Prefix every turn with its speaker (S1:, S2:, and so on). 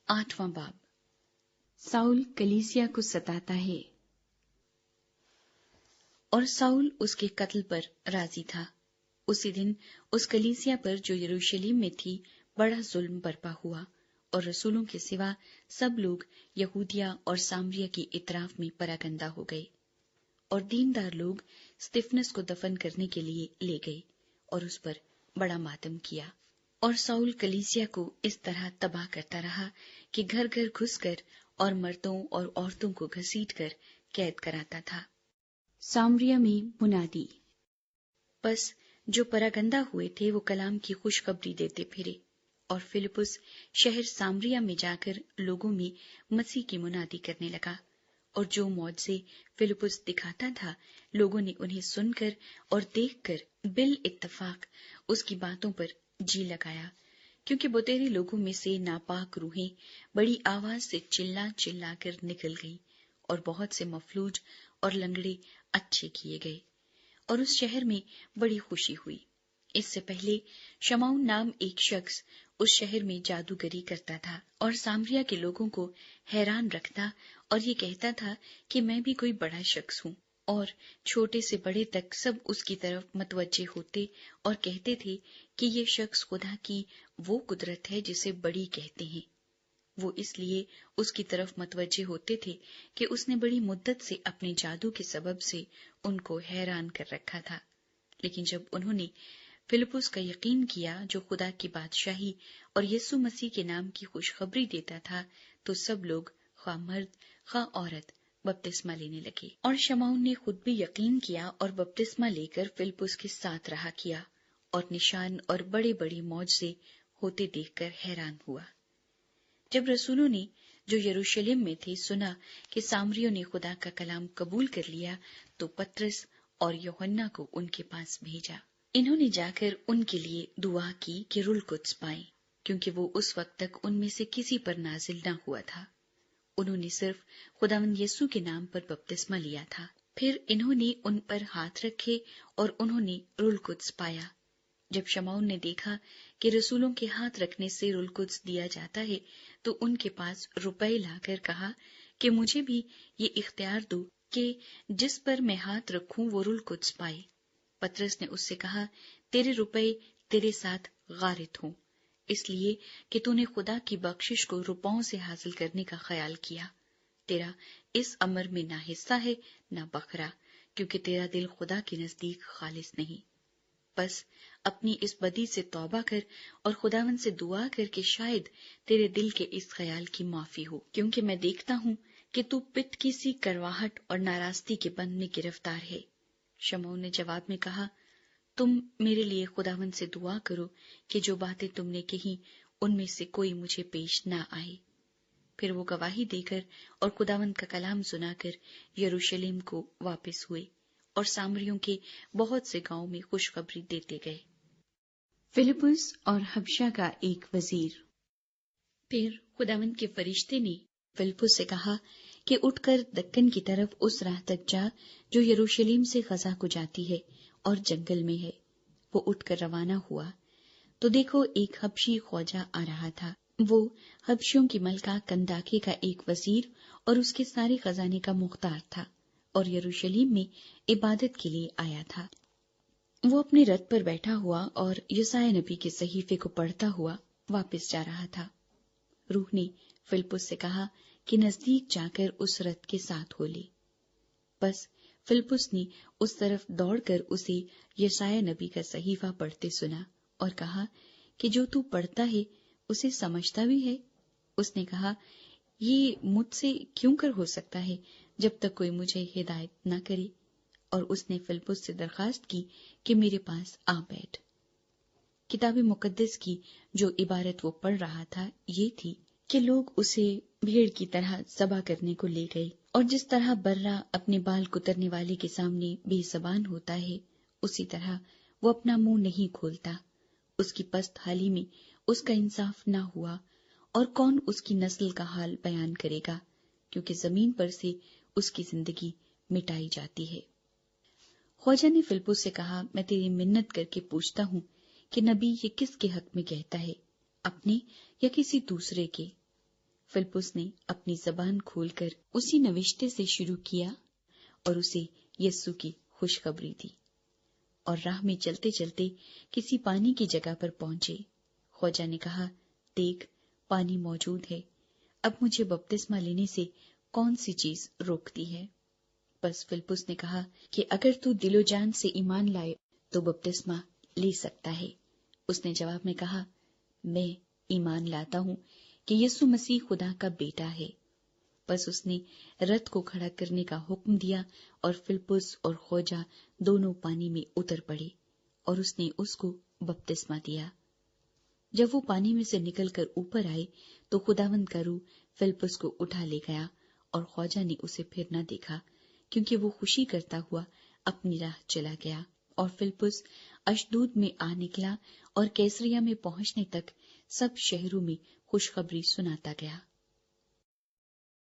S1: 8واں باب۔ ساؤل کلیسیا کو ستاتا ہے، اور ساؤل اس کے قتل پر راضی تھا۔ اسی دن اس کلیسیا پر جو یروشلم میں تھی بڑا ظلم برپا ہوا، اور رسولوں کے سوا سب لوگ یہودیہ اور سامریہ کی اطراف میں پراگندہ ہو گئے، اور دیندار لوگ استفنس کو دفن کرنے کے لیے لے گئے اور اس پر بڑا ماتم کیا۔ اور ساؤل کلیسیا کو اس طرح تباہ کرتا رہا کہ گھر گھر گھس کر اور مردوں اور عورتوں کو گھسیٹ کر قید کراتا تھا۔ سامریہ میں منادی۔ بس جو پراگندہ ہوئے تھے وہ کلام کی خوشخبری دیتے پھرے، اور فلپس شہر سامریہ میں جا کر لوگوں میں مسیح کی منادی کرنے لگا، اور جو معجزے فلپس دکھاتا تھا لوگوں نے انہیں سن کر اور دیکھ کر بالاتفاق اس کی باتوں پر جی لگایا، کیونکہ بطیرے لوگوں میں سے ناپاک روحیں بڑی آواز سے چلا چلا کر نکل گئی، اور بہت سے مفلوج اور لنگڑے اچھے کیے گئے، اور اس شہر میں بڑی خوشی ہوئی۔ اس سے پہلے شمعون نام ایک شخص اس شہر میں جادوگری کرتا تھا اور سامریہ کے لوگوں کو حیران رکھتا اور یہ کہتا تھا کہ میں بھی کوئی بڑا شخص ہوں، اور چھوٹے سے بڑے تک سب اس کی طرف متوجہ ہوتے اور کہتے تھے کہ یہ شخص خدا کی وہ قدرت ہے جسے بڑی کہتے ہیں۔ وہ اس لیے اس کی طرف متوجہ ہوتے تھے کہ اس نے بڑی مدت سے اپنے جادو کے سبب سے ان کو حیران کر رکھا تھا۔ لیکن جب انہوں نے فلپس کا یقین کیا جو خدا کی بادشاہی اور یسوع مسیح کے نام کی خوشخبری دیتا تھا، تو سب لوگ خواہ مرد خواہ عورت بپتسمہ لینے لگے۔ اور شمعون نے خود بھی یقین کیا اور بپتسمہ لے کر فلپس کے ساتھ رہا کیا، اور نشان اور بڑے بڑے معجزے ہوتے دیکھ کر حیران ہوا۔ جب رسولوں نے جو یروشلم میں تھے سنا کہ سامریوں نے خدا کا کلام قبول کر لیا، تو پطرس اور یوحنا کو ان کے پاس بھیجا۔ انہوں نے جا کر ان کے لیے دعا کی کہ روح القدس پائیں، کیونکہ وہ اس وقت تک ان میں سے کسی پر نازل نہ ہوا تھا۔ انہوں نے صرف خداوند یسوع کے نام پر بپتسمہ لیا تھا۔ پھر انہوں نے ان پر ہاتھ رکھے اور انہوں نے روح القدس پایا۔ جب شمعون نے دیکھا کہ رسولوں کے ہاتھ رکھنے سے روح القدس دیا جاتا ہے، تو ان کے پاس روپے لا کر کہا کہ مجھے بھی یہ اختیار دو کہ جس پر میں ہاتھ رکھوں وہ روح القدس پائے۔ پطرس نے اس سے کہا، تیرے روپے تیرے ساتھ غارت ہوں، اس لیے کہ تو نے خدا کی بخشش کو روپوں سے حاصل کرنے کا خیال کیا۔ تیرا اس امر میں نہ حصہ ہے نہ بکھرا، کیونکہ تیرا دل خدا کے نزدیک خالص نہیں۔ بس اپنی اس بدی سے توبہ کر اور خداوند سے دعا کر کہ شاید تیرے دل کے اس خیال کی معافی ہو، کیونکہ میں دیکھتا ہوں کہ تو پت کی سی کرواہٹ اور ناراستی کے بند میں گرفتار ہے۔ شمعون نے جواب میں کہا، تم میرے لیے خداوند سے دعا کرو کہ جو باتیں تم نے کہی ان میں سے کوئی مجھے پیش نہ آئے۔ پھر وہ گواہی دے کر اور خداوند کا کلام سنا کر یروشلم کو واپس ہوئے، اور سامریوں کے بہت سے گاؤں میں خوشخبری دیتے گئے۔ فلپس اور حبشہ کا ایک وزیر۔ پھر خداوند کے فرشتے نے فلپس سے کہا کہ اٹھ کر دکن کی طرف اس راہ تک جا جو یروشلم سے غزہ کو جاتی ہے اور جنگل میں ہے۔ وہ اٹھ کر روانہ ہوا تو دیکھو ایک حبشی خواجہ آ رہا تھا۔ وہ حبشیوں کی ملکہ کنداکے کا ایک وزیر اور اس کے سارے خزانے کا مختار تھا، اور یروشلم میں عبادت کے لیے آیا تھا۔ وہ اپنے رتھ پر بیٹھا ہوا اور یسایا نبی کے صحیفے کو پڑھتا ہوا واپس جا رہا تھا۔ روح نے فلپس سے کہا کہ نزدیک جا کر اس رتھ کے ساتھ ہو لے۔ بس فلپس نے اس طرف دوڑ کر اسے یسایا نبی کا صحیفہ پڑھتے سنا اور کہا کہ جو تو پڑھتا ہے اسے سمجھتا بھی ہے؟ اس نے کہا، یہ مجھ سے کیوں کر ہو سکتا ہے جب تک کوئی مجھے ہدایت نہ کرے؟ اور اس نے فلپس سے درخواست کی کہ میرے پاس آ بیٹھ۔ کتاب مقدس کی جو عبارت وہ پڑھ رہا تھا یہ تھی کہ لوگ اسے بھیڑ کی طرح ذبح کرنے کو لے گئے، اور جس طرح برہ اپنے بال کترنے والے کے سامنے بے زبان ہوتا ہے، اسی طرح وہ اپنا منہ نہیں کھولتا۔ اس کی پست حالی میں اس کا انصاف نہ ہوا، اور کون اس کی نسل کا حال بیان کرے گا، کیونکہ زمین پر سے اس کی زندگی مٹائی جاتی ہے۔ خواجہ نے فلپس سے کہا، میں تیری منت کر کے پوچھتا ہوں کہ نبی یہ کس کے حق میں کہتا ہے، اپنے یا کسی دوسرے کے؟ فلپس نے اپنی زبان کھول کر اسی نوشتے سے شروع کیا اور اسے یسوع کی خوشخبری دی، اور راہ میں چلتے چلتے کسی پانی کی جگہ پر پہنچے۔ خواجہ نے کہا، دیکھ، پانی موجود ہے، اب مجھے بپتسمہ لینے سے کون سی چیز روکتی ہے؟ بس فلپس نے کہا کہ اگر تو دل و جان سے ایمان لائے تو بپتسمہ لے سکتا ہے۔ اس نے جواب میں کہا، میں ایمان لاتا ہوں کہ یسوع مسیح خدا کا بیٹا ہے۔ بس اس نے رتھ کو کھڑا کرنے کا حکم دیا اور فلپس اور خواجہ دونوں پانی میں اتر پڑے اور اس نے اس کو بپتسمہ دیا۔ جب وہ پانی میں سے نکل کر اوپر آئے تو خداوند کا روح فلپس کو اٹھا لے گیا اور خواجہ نے اسے پھر نہ دیکھا، کیونکہ وہ خوشی کرتا ہوا اپنی راہ چلا گیا۔ اور فلپس اشدود میں آ نکلا اور کیسریا میں پہنچنے تک سب شہروں میں خوشخبری سناتا گیا۔